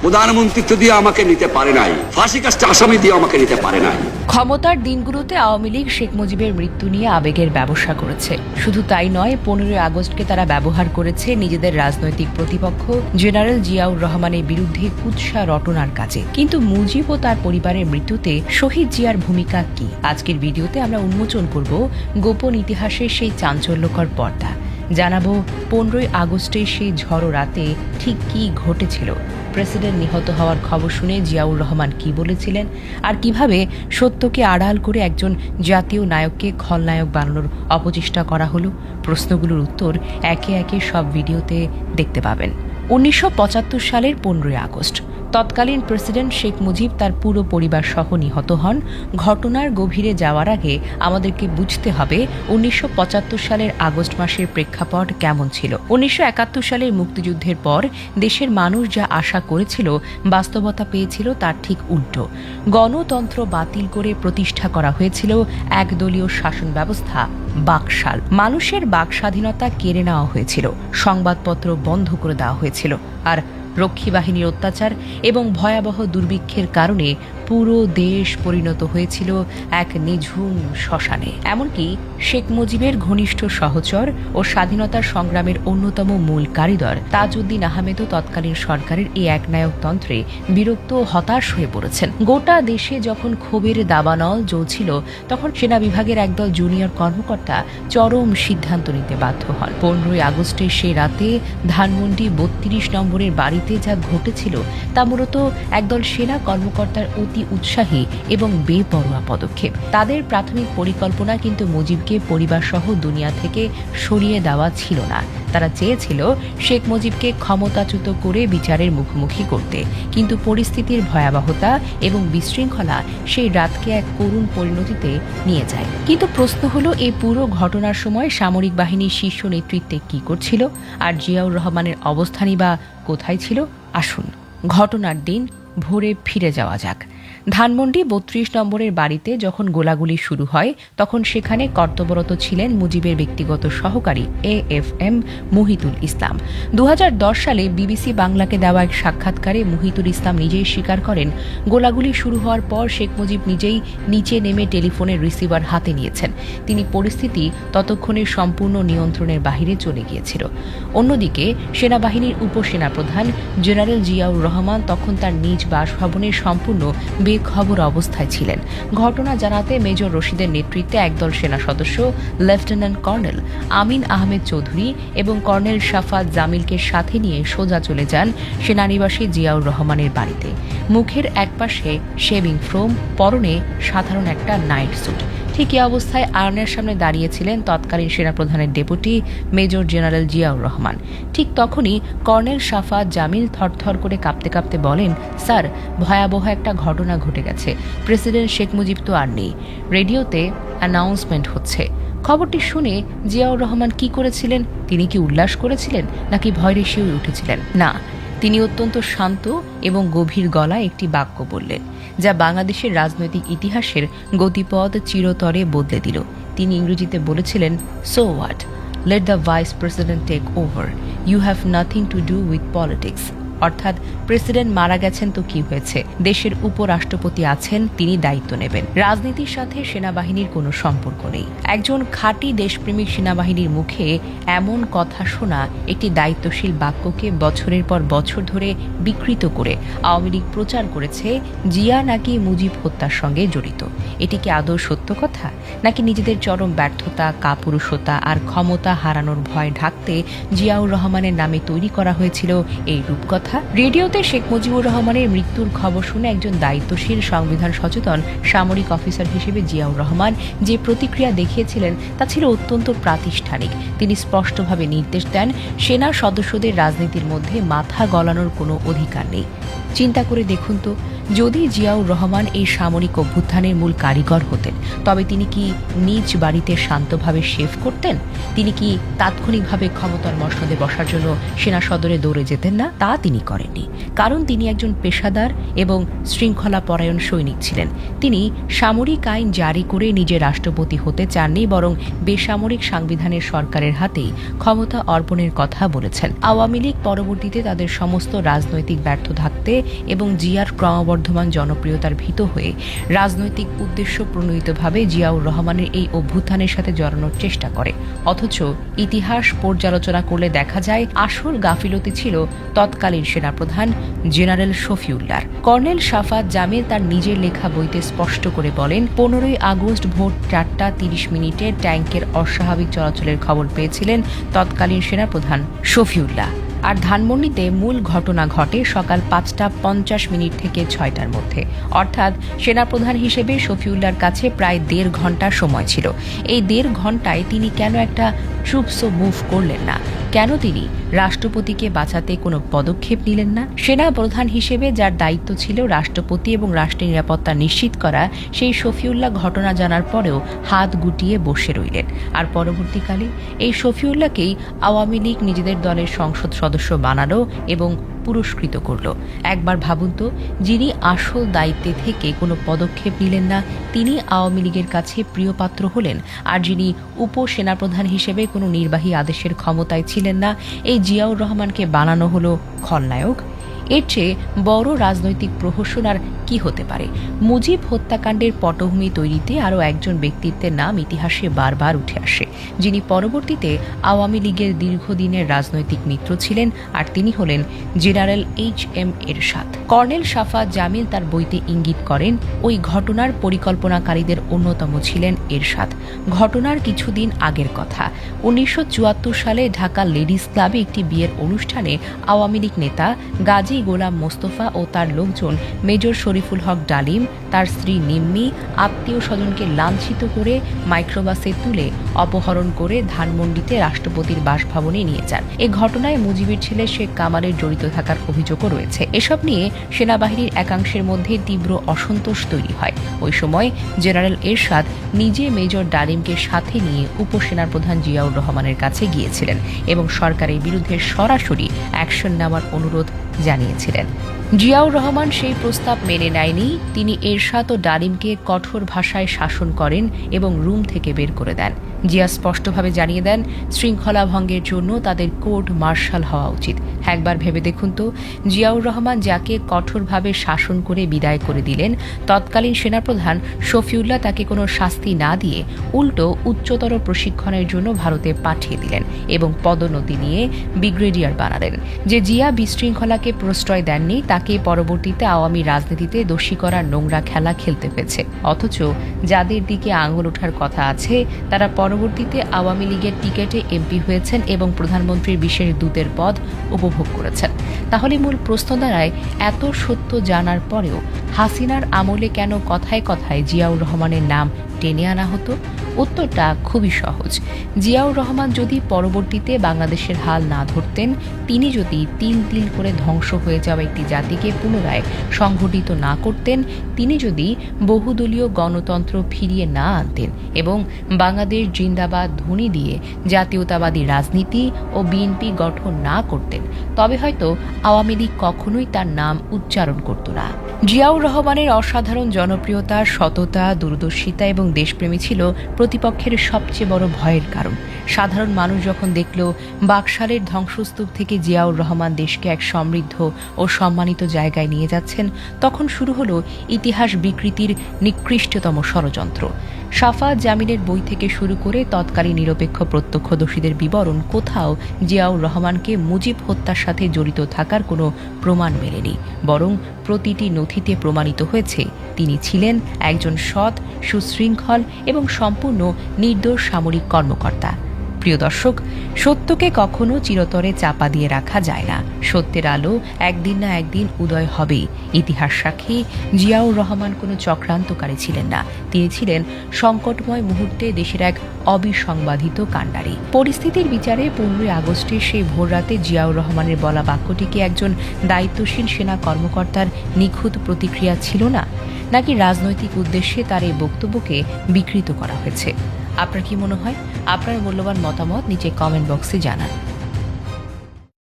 প্রধানমন্ত্রিত্ব দিয়ে আমাকে নিতে পারে নাই, ফাঁসি কাস্টে আসামি দিয়ে আমাকে নিতে পারে নাই। ক্ষমতার দিনগুলোতে আওয়ামী লীগ শেখ মুজিবের মৃত্যু নিয়ে আবেগের ব্যবসা করেছে। শুধু তাই নয়, 15 আগস্টকে তারা ব্যবহার করেছে নিজেদের রাজনৈতিক প্রতিপক্ষ জেনারেল জিয়াউর রহমানের বিরুদ্ধে কুৎসা রটনার কাজে। কিন্তু মুজিব ও তার পরিবারের মৃত্যুতে শহীদ জিয়ার ভূমিকা কি? আজকের ভিডিওতে আমরা উন্মোচন করব গোপন ইতিহাসের সেই চাঞ্চল্যকর পর্দা। জানাবো 15 আগস্টের সেই ঝড়ো রাতে ঠিক কি ঘটেছিল, প্রেসিডেন্ট নিহত হওয়ার খবর শুনে জিয়াউর রহমান কি বলেছিলেন, আর কিভাবে সত্যকে আড়াল করে একজন জাতীয় নায়ককে খলনায়ক বানানোর অপচেষ্টা করা হলো। প্রশ্নগুলোর উত্তর একে একে সব ভিডিওতে দেখতে পাবেন। 1975 সালের 15 আগস্ট তৎকালীন প্রেসিডেন্ট শেখ মুজিব তার পুরো পরিবার সহ নিহত হন। ঘটনার গভীরে যাওয়ার আগে আমাদেরকে বুঝতে হবে 1975 সালের আগস্ট মাসের প্রেক্ষাপট কেমন ছিল। 1971 সালের মুক্তিযুদ্ধের পর দেশের মানুষ যা আশা করেছিল বাস্তবতা পেয়েছিল তার ঠিক উল্টো। গণতন্ত্র বাতিল করে প্রতিষ্ঠা করা হয়েছিল একদলীয় শাসন ব্যবস্থা, বাকশাল। মানুষের বাক স্বাধীনতা কেড়ে নেওয়া হয়েছিল, সংবাদপত্র বন্ধ করে দেওয়া হয়েছিল, আর রক্ষী বাহিনীর অত্যাচার এবং ভয়াবহ দুর্ভিক্ষের কারণে পুরো দেশ পরিণত হয়েছিল এক নিঝুম শ্মশানে। এমনকি শেখ মুজিবের ঘনিষ্ঠ সহচর ও স্বাধীনতার সংগ্রামের অন্যতম মূল কারিগর তাজউদ্দিন আহমেদও তৎকালীন সরকারের এই একনায়কতন্ত্রে বিরক্ত ও হতাশ হয়ে পড়েছেন। গোটা দেশে যখন ক্ষোভের দাবানল জ্বলছিল, তখন সেনা বিভাগের একদল জুনিয়র কর্মকর্তা চরম সিদ্ধান্ত নিতে বাধ্য হন। 15 আগস্টের সেই রাতে ধানমন্ডি 32 নম্বরের বাড়িতে যা ঘটেছিল তা মূলত একদল সেনা কর্মকর্তার অতি উৎসাহী এবং বেপরোয়া পদক্ষেপ। তাদের প্রাথমিক পরিকল্পনা কিন্তু মুজিবকে পরিবারসহ দুনিয়া থেকে সরিয়ে দেওয়া ছিল না। তারা চেয়েছিল শেখ মুজিবকে ক্ষমতাচ্যুত করে বিচারের মুখোমুখি করতে। কিন্তু পরিস্থিতির ভয়াবহতা এবং বিশৃঙ্খলা সেই রাতকে এক করুণ পরিণতিতে নিয়ে যায়। কিন্তু প্রশ্ন হলো, এই পুরো ঘটনার সময় সামরিক বাহিনীর শীর্ষ নেতৃত্বে কি করছিল, আর জিয়াউর রহমানের অবস্থানই বা কোথায় ছিল? আসুন ঘটনার দিন ভোরে ফিরে যাওয়া যাক। ধানমন্ডি 32 নম্বরের বাড়িতে যখন গোলাগুলি শুরু হয়, তখন সেখানে কর্তব্যরত ছিলেন মুজিবের ব্যক্তিগত সহকারী AFM মুহিতুল ইসলাম। 2010 সালে বিবিসি বাংলাকে দেওয়া এক সাক্ষাৎকারে মুহিতুল ইসলাম নিজেই স্বীকার করেন, গোলাগুলি শুরু হওয়ার পর শেখ মুজিব নিজেই নিচে নেমে টেলিফোনের রিসিভার হাতে নিয়েছেন। তিনি পরিস্থিতি ততক্ষণে সম্পূর্ণ নিয়ন্ত্রণের বাহিরে চলে গিয়েছিল। অন্যদিকে সেনাবাহিনীর উপসেনাপ্রধান জেনারেল জিয়াউর রহমান তখন তার নিজ বাসভবনের সম্পূর্ণ বেখবর অবস্থায় ছিলেন। ঘটনা জানাতে মেজর রশিদের নেতৃত্বে একদল সেনা সদস্য লেফটেন্যান্ট কর্নেল আমিন আহমেদ চৌধুরী এবং কর্নেল শাফাত জামিলকে সাথে নিয়ে সোজা চলে যান সেনানিবাসী জিয়াউর রহমানের বাড়িতে। মুখের একপাশে শেভিং ফোম, পরনে সাধারণ একটা নাইট স্যুট। ঠিক এই অবস্থায় আয়নার সামনে দাঁড়িয়েছিলেন তৎকালীন সেনাপ্রধানের deputy major general Ziaur Rahman. ঠিক তখনই কর্নেল শাফাত জামিল থরথর করে কাঁপতে কাঁপতে বলেন, স্যার, ভয়াবহ একটা ঘটনা ঘটে গেছে। প্রেসিডেন্ট শেখ মুজিব তো আর নেই, রেডিওতে অ্যানাউন্সমেন্ট হচ্ছে। খবরটি শুনে জিয়াউর রহমান কি করেছিলেন? তিনি কি উল্লাস করেছিলেন, নাকি ভয়ে শিউরে উঠেছিলেন? না, তিনি অত্যন্ত শান্ত এবং গভীর গলায় একটি বাক্য বললেন, যা বাংলাদেশের রাজনৈতিক ইতিহাসের গতিপথ চিরতরে বদলে দিল। তিনি ইংরেজিতে বলেছিলেন, so what, let the vice president take over, you have nothing to do with politics. অর্থাৎ প্রেসিডেন্ট মারা গেছেন তো কি হয়েছে, দেশের উপরাষ্ট্রপতি আছেন, তিনি দায়িত্ব নেবেন। রাজনীতির সাথে সেনাবাহিনীর কোনো সম্পর্ক নেই। একজন খাঁটি দেশপ্রেমিক সেনাবাহিনীর মুখে এমন কথা শোনা একটি দায়িত্বশীল বাক্যকে বছরের পর বছর ধরে বিকৃত করে আওয়ামী লীগ প্রচার করেছে জিয়া নাকি মুজিব হত্যার সঙ্গে জড়িত। এটি কি আদৌ সত্য কথা, নাকি নিজেদের চরম ব্যর্থতা, কাপুরুষতা আর ক্ষমতা হারানোর ভয় ঢাকতে জিয়াউর রহমানের নামে তৈরি করা হয়েছিল এই রূপকথা? রেডিওতে শেখ মুজিবুর রহমানের মৃত্যুর খবর শুনে একজন দায়িত্বশীল সংবিধান সচেতন সামরিক অফিসার হিসেবে জিয়াউর রহমান যে প্রতিক্রিয়া দেখিয়েছিলেন তা ছিল অত্যন্ত প্রাতিষ্ঠানিক। তিনি স্পষ্টভাবে নির্দেশ দেন, সেনা সদস্যদের রাজনীতির মধ্যে মাথা গলানোর কোনো অধিকার নেই। চিন্তা করে দেখুন তো, যদি জিয়াউর রহমান এই সামরিক অভ্যুত্থানের মূল কারিগর হতেন, তবে তিনি কি নিজ বাড়িতে শান্তভাবে শেভ করতেন? তিনি কি তাৎক্ষণিকভাবে ক্ষমতার মসনদে বসার জন্য সেনা সদরে দৌড়ে যেতেন না? তা তিনি করেননি, কারণ তিনি একজন পেশাদার এবং শৃঙ্খলা পরায়ণ সৈনিক ছিলেন। তিনি সামরিক আইন জারি করে নিজে রাষ্ট্রপতি হতে চাননি, বরং বেসামরিক সাংবিধানের সরকারের হাতেই ক্ষমতা অর্পণের কথা বলেছেন। আওয়ামী লীগ পরবর্তীতে তাদের সমস্ত রাজনৈতিক ব্যর্থ থাকতে এবং জিয়ার ক্রমবর্ধমান জনপ্রিয়তার ভীত হয়ে রাজনৈতিক উদ্দেশ্য প্রণোদিতভাবে জিয়াউর রহমানের এই অভ্যুত্থানের সাথে জড়ানোর চেষ্টা করে। অথচ ইতিহাস পর্যালোচনা করলে দেখা যায় আসল গাফিলতি ছিল তৎকালীন সেনাপ্রধান জেনারেল শফিউল্লাহর। কর্নেল শাফাত জামিল তার নিজের লেখা বইতে স্পষ্ট করে বলেন, 15ই আগস্ট ভোর 4:30 ট্যাঙ্কের অস্বাভাবিক চলাচলের খবর পেয়েছিলেন তৎকালীন সেনাপ্রধান শফিউল্লাহ। আর ধানমন্ডিতে মূল ঘটনা ঘটে সকাল 5:50 থেকে 6টার মধ্যে। অর্থাৎ সেনাপ্রধান হিসেবে শফিউল্লাহর কাছে প্রায় 1.5 ঘন্টা সময় ছিল। এই 1.5 ঘন্টায় তিনি কেন একটা ট্রুপসও মুভ করলেন না? কেন তিনি রাষ্ট্রপতিকে বাঁচাতে কোনো পদক্ষেপ নিলেন না? সেনা প্রধান হিসেবে যার দায়িত্ব ছিল রাষ্ট্রপতি এবং রাষ্ট্রের নিরাপত্তা নিশ্চিত করা, সেই শফিউল্লাহ ঘটনা জানার পরেও হাত গুটিয়ে বসে রইলেন। আর পরবর্তীকালে এই শফিউল্লাহকেই আওয়ামী লীগ নিজেদের দলের সংসদ সদস্য বানালো এবং পুরস্কৃত করল। একবার ভাবুন তো, যিনি আসল দায়িত্বে থেকে কোনো পদক্ষেপ নিলেন না, তিনি আওয়ামী লীগের কাছে প্রিয় পাত্র হলেন। আর যিনি উপসেনাপ্রধান হিসেবে কোনো নির্বাহী আদেশের ক্ষমতায় ছিলেন না, এই জিয়াউর রহমানকে বানানো হলো খলনায়ক। এর চেয়ে বড় রাজনৈতিক প্রহসন আর কি হতে পারে? মুজিব হত্যাকাণ্ডের পটভূমি তৈরিতে আরও একজন ব্যক্তিত্বের নাম ইতিহাসে বারবার উঠে আসে, যিনি পরবর্তীতে আওয়ামী লীগের দীর্ঘদিনের রাজনৈতিক মিত্র ছিলেন, আর তিনি হলেন জেনারেল H.M. এরশাদ। কর্নেল শাফাত জামিল তার বইতে ইঙ্গিত করেন, ওই ঘটনার পরিকল্পনাকারীদের অন্যতম ছিলেন এরশাদ। ঘটনার কিছুদিন আগের কথা, 1974 সালে ঢাকা লেডিস ক্লাবে একটি বিয়ের অনুষ্ঠানে আওয়ামী লীগ নেতা গাজী গোলাম মোস্তফা ও তার লোকজন মেজর শরীফুল হক ডালিম, তার স্ত্রী নিম্মি, আত্মীয় স্বজনকে লাঞ্ছিত করে মাইক্রোবাসে তুলে অপহরণ করে ধানমন্ডিতে রাষ্ট্রপতির বাসভবনে নিয়ে যান। এ ঘটনায় মুজিবের ছেলে শেখ কামালের জড়িত থাকার অভিযোগও রয়েছে। এসব নিয়ে সেনাবাহিনীর একাংশের মধ্যে তীব্র অসন্তোষ তৈরি হয়। ওই সময় জেনারেল এরশাদ নিজে মেজর ডালিমকে সাথে নিয়ে উপসেনাপ্রধান জিয়াউর রহমানের কাছে গিয়েছিলেন এবং সরকারের বিরুদ্ধে সরাসরি অ্যাকশন নেওয়ার অনুরোধ জানিয়েছিলেন। জিয়াউর রহমান সেই প্রস্তাব মেনে নেয়নি। তিনি এরশাদ ও ডালিমকে কঠোর ভাষায় শাসন করেন এবং রুম থেকে বের করে দেন। জিয়া স্পষ্টভাবে জানিয়ে দেন, শৃঙ্খলা ভঙ্গের জন্য তাদের কোর্ট মার্শাল হওয়া উচিত। একবার ভেবে দেখুন তো, জিয়াউর রহমান যাকে কঠোরভাবে শাসন করে বিদায় করে দিলেন, তৎকালীন সেনাপ্রধান শফিউল্লাহ তাকে কোনো শাস্তি না দিয়ে উল্টো উচ্চতর প্রশিক্ষণের জন্য ভারতে পাঠিয়ে দিলেন এবং পদোন্নতি নিয়ে ব্রিগেডিয়ার বানালেন। যে জিয়া বিশৃঙ্খলাকে প্রশ্রয় দেননি, তাকে পরবর্তীতে আওয়ামী রাজনীতিতে দোষী করার নোংরা খেলা খেলতে হয়েছে। অথচ যাদের দিকে আঙুল ওঠার কথা আছে, তারা পরবর্তীতে আওয়ামী লীগের টিকেটে এমপি হয়েছেন এবং প্রধানমন্ত্রীর বিশেষ দূতের পদ উপভোগ করেছেন। তাহলে মূল প্রশ্ন দাঁড়ায়, এত সত্য জানার পরেও হাসিনার আমলে কেন কথায় কথায় জিয়াউর রহমানের নাম টেনে আনা হতো? উত্তরটা খুবই সহজ। জিয়াউর রহমান যদি পরবর্তীতে বাংলাদেশের হাল না ধরতেন, তিনি যদি তিল তিল করে ধ্বংস হয়ে যাওয়া একটি জাতিকে পুনরায় সংগঠিত না করতেন, তিনি যদি বহুদলীয় গণতন্ত্র ফিরিয়ে না আনতেন এবং বাংলাদেশ জিন্দাবাদ ধ্বনি দিয়ে জাতীয়তাবাদী রাজনীতি ও বিএনপি গঠন না করতেন, তবে হয়তো আওয়ামী লীগ কখনোই তার নাম উচ্চারণ করত না। জিয়াউর রহমানের অসাধারণ জনপ্রিয়তা, সততা, দূরদর্শিতা এবং দেশপ্রেমী ছিল প্রতিপক্ষের সবচেয়ে বড় ভয়ের কারণ। সাধারণ মানুষ যখন দেখল বাকশালের ধ্বংসস্তূপ থেকে জিয়াউর রহমান দেশকে এক সমৃদ্ধ ও সম্মানিত জায়গায় নিয়ে যাচ্ছেন, তখন শুরু হলো ইতিহাস বিকৃতির নিকৃষ্টতম ষড়যন্ত্র। শাফাত জামিলের বই থেকে শুরু করে তৎকালীন নিরপেক্ষ প্রত্যক্ষদর্শীদের বিবরণ, কোথাও জিয়াউর রহমানকে মুজিব হত্যার সাথে জড়িত থাকার কোনো প্রমাণ মেলেনি, বরং প্রতিটি নথিতে প্রমাণিত হয়েছে তিনি ছিলেন একজন সৎ, সুশৃঙ্খল এবং সম্পূর্ণ নির্দোষ সামরিক কর্মকর্তা। প্রিয় দর্শক, সত্যকে কখনো চিরতরে চাপা দিয়ে রাখা যায় না। সত্যের আলো একদিন না একদিন উদয় হবেই। ইতিহাস সাক্ষী, জিয়াউর রহমান কোনো চক্রান্তকারী ছিলেন না। তিনি ছিলেন সংকটময় মুহূর্তে দেশের এক অবিসংবাদিত কাণ্ডারি। পরিস্থিতির বিচারে 15 আগস্টের সেই ভোররাতে জিয়াউর রহমানের বলা বাক্যটিকে একজন দায়িত্বশীল সেনা কর্মকর্তার নিখুঁত প্রতিক্রিয়া ছিল না, নাকি রাজনৈতিক উদ্দেশ্যে তার এই বক্তব্যকে বিকৃত করা হয়েছে? আপনার কি মনে হয়? আপনার মূল্যবান মতামত নিচে কমেন্ট বক্সে জানান।